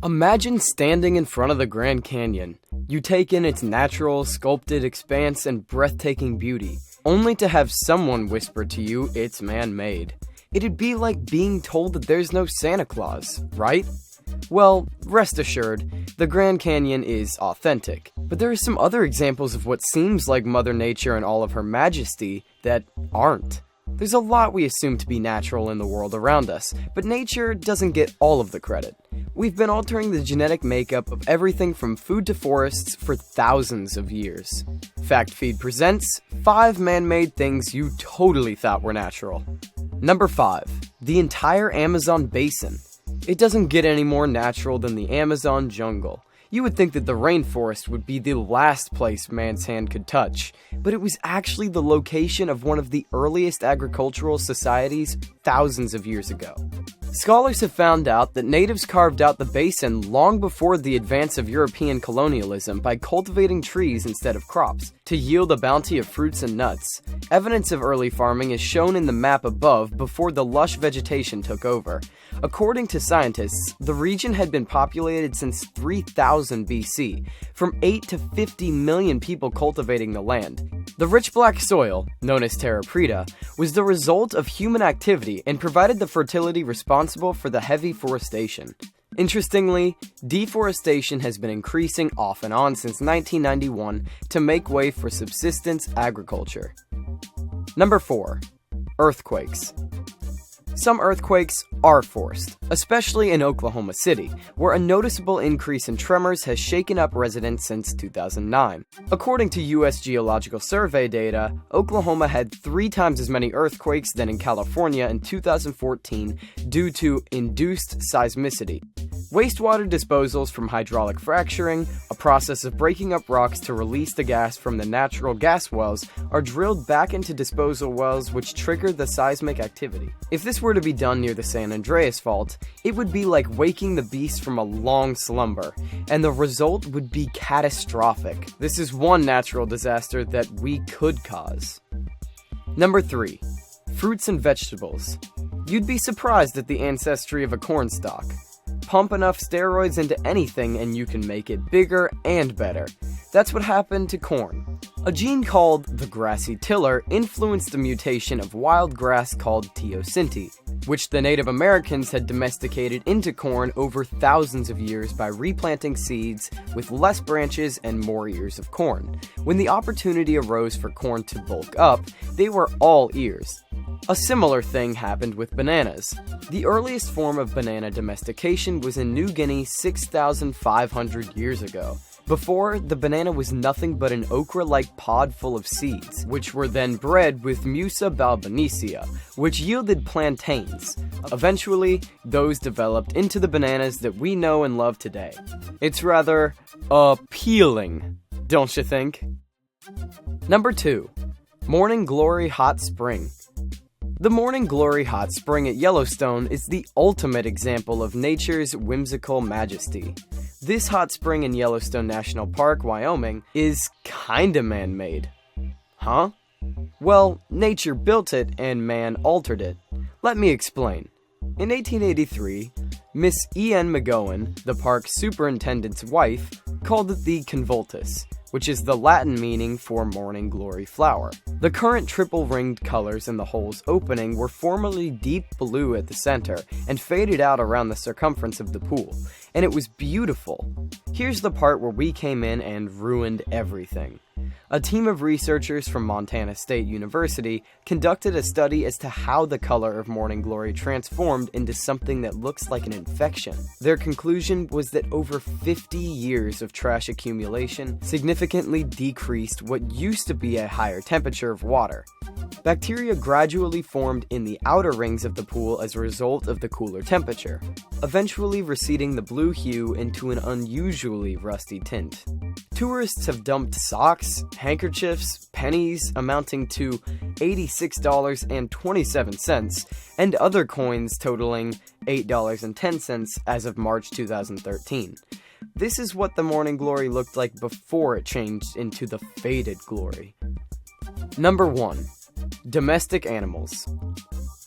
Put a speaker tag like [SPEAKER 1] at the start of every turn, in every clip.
[SPEAKER 1] Imagine standing in front of the Grand Canyon. You take in its natural, sculpted expanse and breathtaking beauty, only to have someone whisper to you it's man-made. It'd be like being told that there's no Santa Claus, right? Well, rest assured, the Grand Canyon is authentic, but there are some other examples of what seems like Mother Nature in all of her majesty that aren't. There's a lot we assume to be natural in the world around us, but nature doesn't get all of the credit. We've been altering the genetic makeup of everything from food to forests for thousands of years. Fact Feed presents 5 man-made things you totally thought were natural. Number 5. The entire Amazon Basin. It doesn't get any more natural than the Amazon jungle. You would think that the rainforest would be the last place man's hand could touch, but it was actually the location of one of the earliest agricultural societies thousands of years ago. Scholars have found out that natives carved out the basin long before the advance of European colonialism by cultivating trees instead of crops, to yield a bounty of fruits and nuts. Evidence of early farming is shown in the map above before the lush vegetation took over. According to scientists, the region had been populated since 3000 BC, from 8 to 50 million people cultivating the land. The rich black soil, known as terra preta, was the result of human activity and provided the fertility responsible for the heavy forestation. Interestingly, deforestation has been increasing off and on since 1991 to make way for subsistence agriculture. Number 4. Earthquakes. Some earthquakes are forced, especially in Oklahoma City, where a noticeable increase in tremors has shaken up residents since 2009. According to U.S. Geological Survey data, Oklahoma had 3 times as many earthquakes than in California in 2014 due to induced seismicity. Wastewater disposals from hydraulic fracturing, a process of breaking up rocks to release the gas from the natural gas wells, are drilled back into disposal wells which trigger the seismic activity. If this were to be done near the San Andreas Fault, it would be like waking the beast from a long slumber, and the result would be catastrophic. This is one natural disaster that we could cause. Number 3. Fruits and vegetables. You'd be surprised at the ancestry of a cornstalk. Pump enough steroids into anything and you can make it bigger and better. That's what happened to corn. A gene called the grassy tiller influenced the mutation of wild grass called teosinte, which the Native Americans had domesticated into corn over thousands of years by replanting seeds with less branches and more ears of corn. When the opportunity arose for corn to bulk up, they were all ears. A similar thing happened with bananas. The earliest form of banana domestication was in New Guinea 6,500 years ago. Before, the banana was nothing but an okra-like pod full of seeds, which were then bred with Musa balbanicea, which yielded plantains. Eventually, those developed into the bananas that we know and love today. It's rather appealing, don't you think? Number 2. Morning Glory Hot Spring. The Morning Glory Hot Spring at Yellowstone is the ultimate example of nature's whimsical majesty. This hot spring in Yellowstone National Park, Wyoming, is kinda man-made. Huh? Well, nature built it and man altered it. Let me explain. In 1883, Miss E.N. McGowan, the park's superintendent's wife, called it the convoltus, which is the Latin meaning for morning glory flower. The current triple-ringed colors in the hole's opening were formerly deep blue at the center and faded out around the circumference of the pool, and it was beautiful. Here's the part where we came in and ruined everything. A team of researchers from Montana State University conducted a study as to how the color of morning glory transformed into something that looks like an infection. Their conclusion was that over 50 years of trash accumulation significantly decreased what used to be a higher temperature of water. Bacteria gradually formed in the outer rings of the pool as a result of the cooler temperature, eventually receding the blue hue into an unusually rusty tint. Tourists have dumped socks, handkerchiefs, pennies amounting to $86.27, and other coins totaling $8.10 as of March 2013. This is what the morning glory looked like before it changed into the faded glory. Number 1. Domestic animals.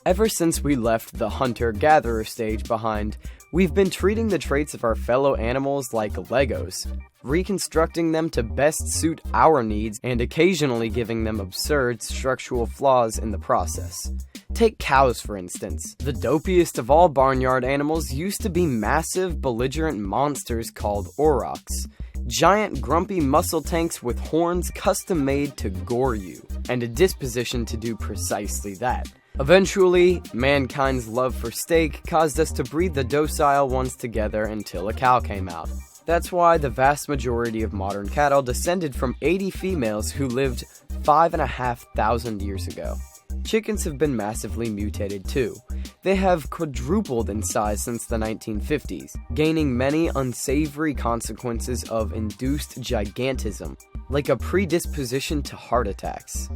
[SPEAKER 1] Ever since we left the hunter-gatherer stage behind, we've been treating the traits of our fellow animals like Legos, reconstructing them to best suit our needs and occasionally giving them absurd structural flaws in the process. Take cows, for instance. The dopiest of all barnyard animals used to be massive, belligerent monsters called aurochs. Giant, grumpy muscle tanks with horns custom-made to gore you, and a disposition to do precisely that. Eventually, mankind's love for steak caused us to breed the docile ones together until a cow came out. That's why the vast majority of modern cattle descended from 80 females who lived 5,500 years ago. Chickens have been massively mutated too. They have quadrupled in size since the 1950s, gaining many unsavory consequences of induced gigantism, like a predisposition to heart attacks.